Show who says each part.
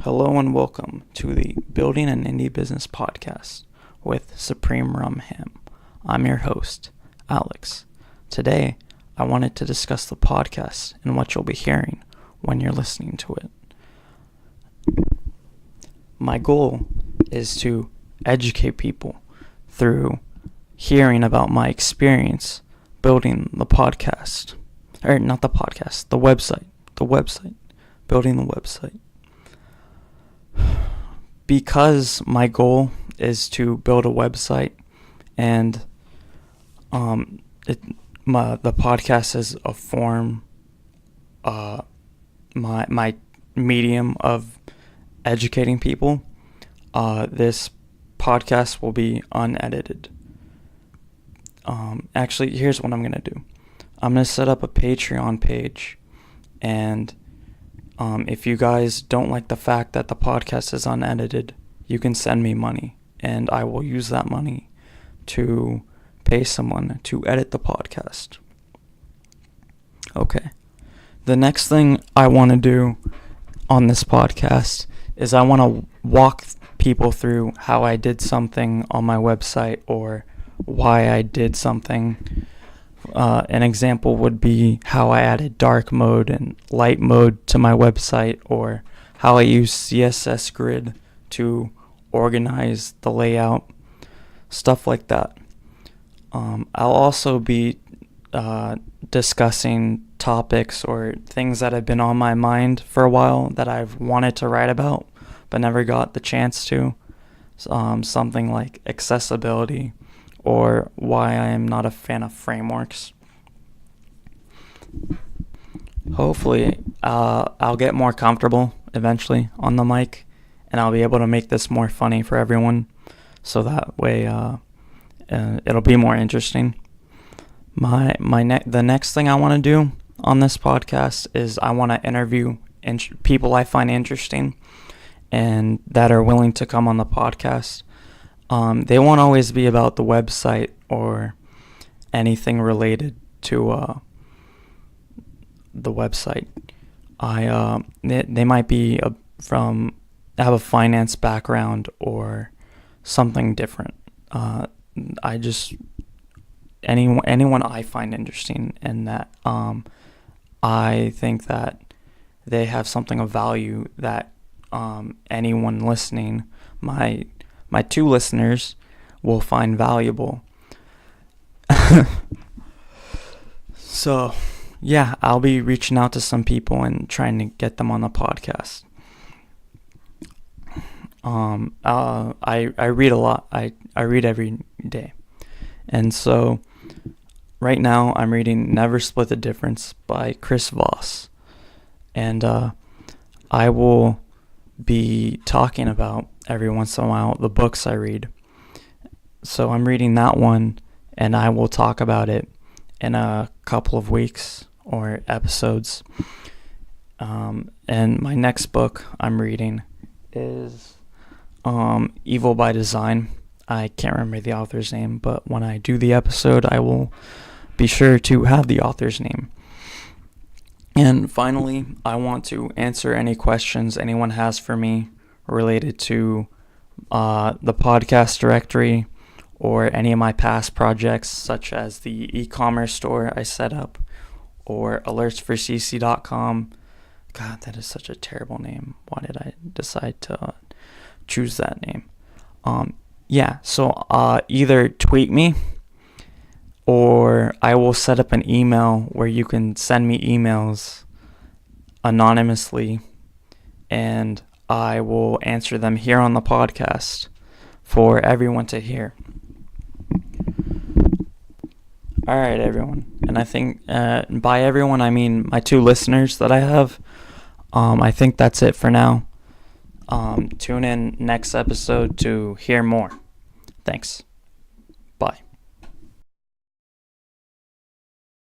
Speaker 1: Hello and welcome to the Building an Indie Business podcast with SupremeRumHam. I'm your host, Alex. Today, I wanted to discuss the podcast and what you'll be hearing when you're listening to it. My goal is to educate people through hearing about my experience building the podcast. Or not the podcast, the website. Building the website. Because my goal is to build a website, and the podcast is a form, my medium of educating people. This podcast will be unedited. Actually, here's what I'm gonna do. I'm gonna set up a Patreon page, and if you guys don't like the fact that the podcast is unedited, you can send me money, and I will use that money to pay someone to edit the podcast. Okay. The next thing I want to do on this podcast is I want to walk people through how I did something on my website or why I did something. An example would be how I added dark mode and light mode to my website, or how I use CSS Grid to organize the layout, stuff like that. I'll also be discussing topics or things that have been on my mind for a while that I've wanted to write about but never got the chance to. Something like accessibility, or why I am not a fan of frameworks. Hopefully, I'll get more comfortable eventually on the mic, and I'll be able to make this more funny for everyone, so that way it'll be more interesting. The next thing I want to do on this podcast is I want to interview people I find interesting and that are willing to come on the podcast. They won't always be about the website or anything related to the website. They might be have a finance background or something different. Anyone I find interesting, and that I think that they have something of value that anyone listening, my two listeners, will find valuable. So, yeah, I'll be reaching out to some people and trying to get them on the podcast. I read a lot. I read every day. And so, right now, I'm reading Never Split the Difference by Chris Voss. And I will be talking about every once in a while the books I read. So I'm reading that one, and I will talk about it in a couple of weeks or episodes. And my next book I'm reading is Evil by Design. I can't remember the author's name, but when I do the episode, I will be sure to have the author's name. And finally, I want to answer any questions anyone has for me related to the podcast directory or any of my past projects, such as the e-commerce store I set up, or alertsforcc.com. God, that is such a terrible name. Why did I decide to choose that name? So either tweet me, or I will set up an email where you can send me emails anonymously, and I will answer them here on the podcast for everyone to hear. All right, everyone. And I think by everyone, I mean my two listeners that I have. I think that's it for now. Tune in next episode to hear more. Thanks.